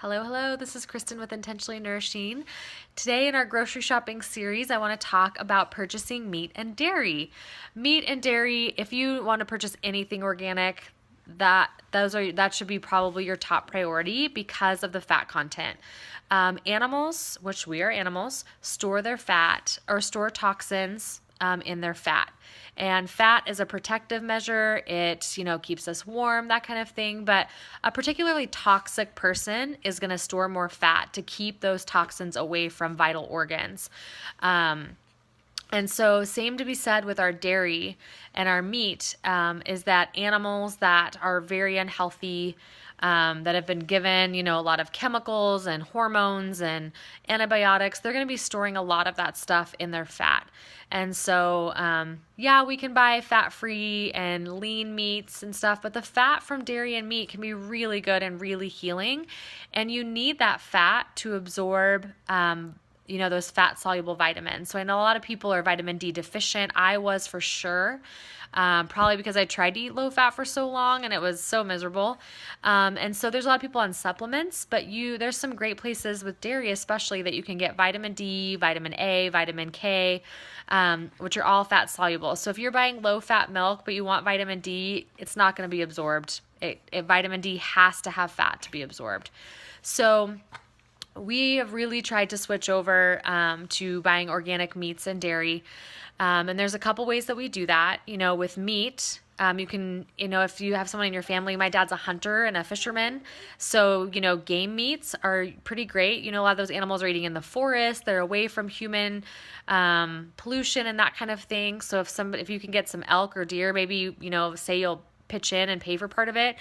Hello, hello. This is Kristen with Intentionally Nourishing. Today in our grocery shopping series, I want to talk about purchasing meat and dairy. Meat and dairy, if you want to purchase anything organic, that should be probably your top priority because of the fat content. Animals, which we are animals, store their fat or store toxins in their fat. And fat is a protective measure. It, keeps us warm, that kind of thing. But a particularly toxic person is going to store more fat to keep those toxins away from vital organs. And so same to be said with our dairy and our meat, is that animals that are very unhealthy, that have been given, a lot of chemicals and hormones and antibiotics, they're going to be storing a lot of that stuff in their fat. And so, we can buy fat-free and lean meats and stuff, but the fat from dairy and meat can be really good and really healing. And you need that fat to absorb those fat-soluble vitamins. So I know a lot of people are vitamin D deficient. I was for sure, probably because I tried to eat low-fat for so long and it was so miserable. And so there's a lot of people on supplements, but there's some great places with dairy especially that you can get vitamin D, vitamin A, vitamin K, which are all fat-soluble. So if you're buying low-fat milk but you want vitamin D, it's not going to be absorbed. Vitamin D has to have fat to be absorbed. So we have really tried to switch over to buying organic meats and dairy. And there's a couple ways that we do that. With meat, you can, if you have someone in your family, my dad's a hunter and a fisherman. So, game meats are pretty great. A lot of those animals are eating in the forest. They're away from human pollution and that kind of thing. So if you can get some elk or deer, maybe, say you'll pitch in and pay for part of it.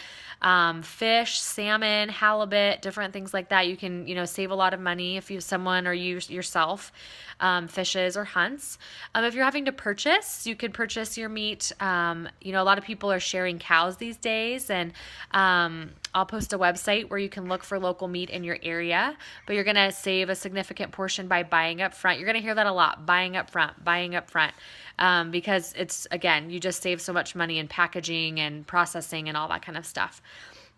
Fish, salmon, halibut, different things like that. You can, save a lot of money if you someone or you yourself fishes or hunts. If you're having to purchase, you could purchase your meat. A lot of people are sharing cows these days, and I'll post a website where you can look for local meat in your area, but you're going to save a significant portion by buying up front. You're going to hear that a lot, buying up front, because it's, again, you just save so much money in packaging and processing and all that kind of stuff.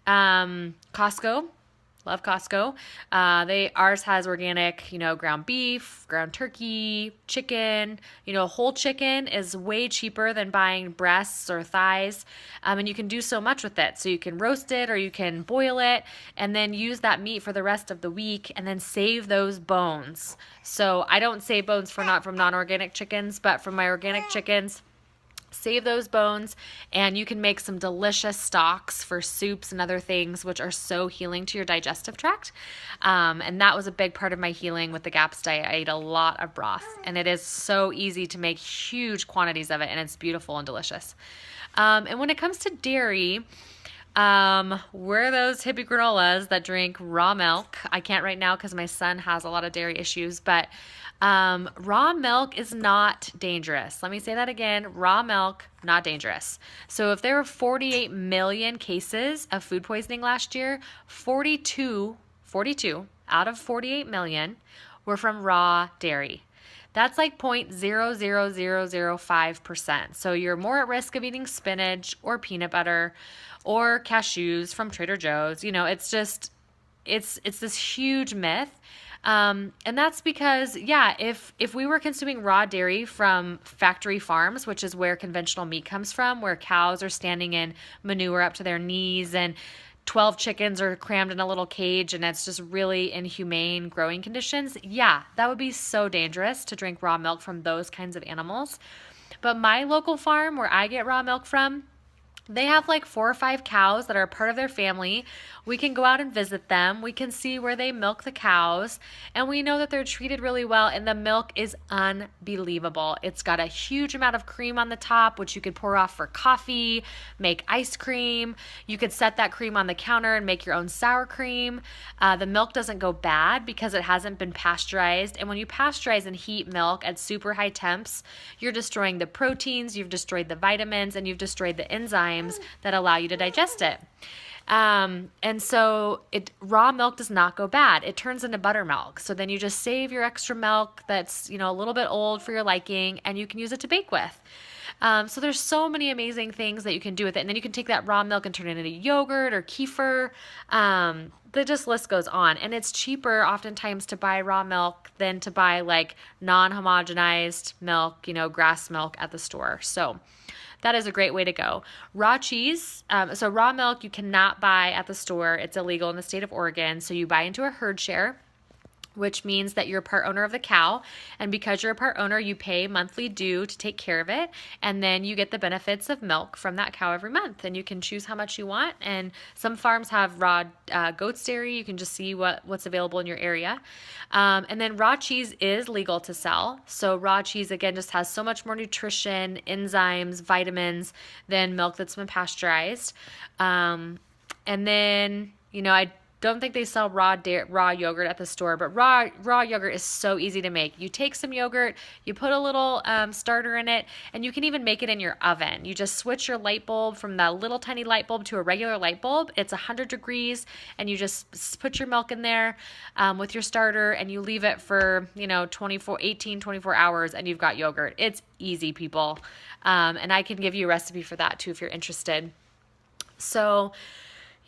Costco. Love Costco. Ours has organic, ground beef, ground turkey, chicken. Whole chicken is way cheaper than buying breasts or thighs. And you can do so much with it. So you can roast it or you can boil it and then use that meat for the rest of the week and then save those bones. So I don't save bones from non-organic chickens, but from my organic chickens, save those bones, and you can make some delicious stocks for soups and other things, which are so healing to your digestive tract. And that was a big part of my healing with the GAPS diet. I ate a lot of broth, and it is so easy to make huge quantities of it, and it's beautiful and delicious. And when it comes to dairy, we're those hippie granolas that drink raw milk. I can't right now because my son has a lot of dairy issues, but raw milk is not dangerous. Let me say that again. Raw milk, not dangerous. So if there were 48 million cases of food poisoning last year, 42 out of 48 million were from raw dairy. That's like 0.00005%. So you're more at risk of eating spinach or peanut butter or cashews from Trader Joe's. It's just, it's this huge myth. And that's because, if we were consuming raw dairy from factory farms, which is where conventional meat comes from, where cows are standing in manure up to their knees and 12 chickens are crammed in a little cage and it's just really inhumane growing conditions, that would be so dangerous to drink raw milk from those kinds of animals. But my local farm where I get raw milk from, they have like 4 or 5 cows that are part of their family. We can go out and visit them. We can see where they milk the cows, and we know that they're treated really well, and the milk is unbelievable. It's got a huge amount of cream on the top, which you could pour off for coffee, make ice cream. You could set that cream on the counter and make your own sour cream. The milk doesn't go bad because it hasn't been pasteurized, and when you pasteurize and heat milk at super high temps, you're destroying the proteins, you've destroyed the vitamins, and you've destroyed the enzymes that allow you to digest it. And so raw milk does not go bad. It turns into buttermilk. So then you just save your extra milk that's, a little bit old for your liking, and you can use it to bake with. So there's so many amazing things that you can do with it. And then you can take that raw milk and turn it into yogurt or kefir. The just list goes on. And it's cheaper oftentimes to buy raw milk than to buy like non-homogenized milk, grass milk at the store. So that is a great way to go. Raw cheese. So raw milk you cannot buy at the store. It's illegal in the state of Oregon. So you buy into a herd share, which means that you're a part owner of the cow. And because you're a part owner, you pay monthly due to take care of it. And then you get the benefits of milk from that cow every month. And you can choose how much you want. And some farms have raw goat's dairy. You can just see what's available in your area. And then raw cheese is legal to sell. So raw cheese, again, just has so much more nutrition, enzymes, vitamins than milk that's been pasteurized. And then, I don't think they sell raw yogurt at the store, but raw yogurt is so easy to make. You take some yogurt, you put a little starter in it, and you can even make it in your oven. You just switch your light bulb from that little tiny light bulb to a regular light bulb. It's 100 degrees, and you just put your milk in there with your starter, and you leave it for 24 hours, and you've got yogurt. It's easy, people. And I can give you a recipe for that too if you're interested. So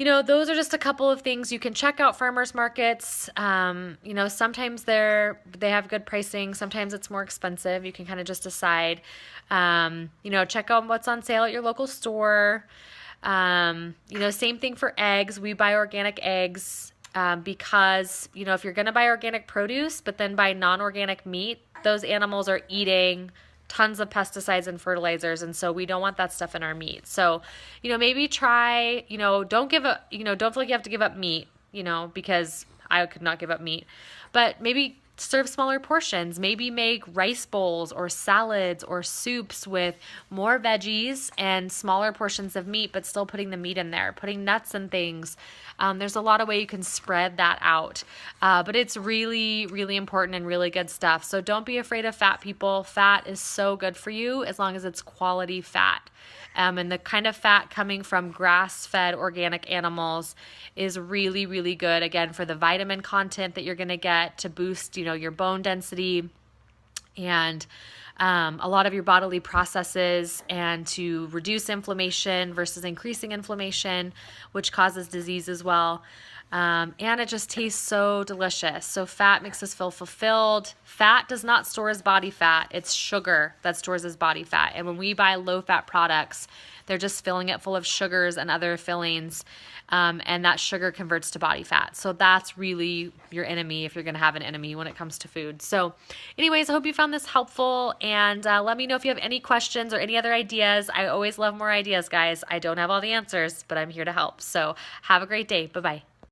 those are just a couple of things. You can check out farmers markets. Sometimes they have good pricing. Sometimes it's more expensive. You can kind of just decide. Check out what's on sale at your local store. Same thing for eggs. We buy organic eggs because, if you're going to buy organic produce, but then buy non-organic meat, those animals are eating tons of pesticides and fertilizers, and so we don't want that stuff in our meat. So, maybe try, don't feel like you have to give up meat, because I could not give up meat, but maybe serve smaller portions. Maybe make rice bowls or salads or soups with more veggies and smaller portions of meat, but still putting the meat in there, putting nuts and things. There's a lot of way you can spread that out, but it's really, really important and really good stuff. So don't be afraid of fat, people. Fat is so good for you as long as it's quality fat. And the kind of fat coming from grass-fed organic animals is really, really good, again, for the vitamin content that you're going to get to boost, your bone density and a lot of your bodily processes, and to reduce inflammation versus increasing inflammation, which causes disease as well. And it just tastes so delicious. So fat makes us feel fulfilled. Fat does not store as body fat. It's sugar that stores as body fat. And when we buy low-fat products, they're just filling it full of sugars and other fillings, and that sugar converts to body fat. So that's really your enemy if you're going to have an enemy when it comes to food. So anyways, I hope you found this helpful, and let me know if you have any questions or any other ideas. I always love more ideas, guys. I don't have all the answers, but I'm here to help. So have a great day. Bye-bye.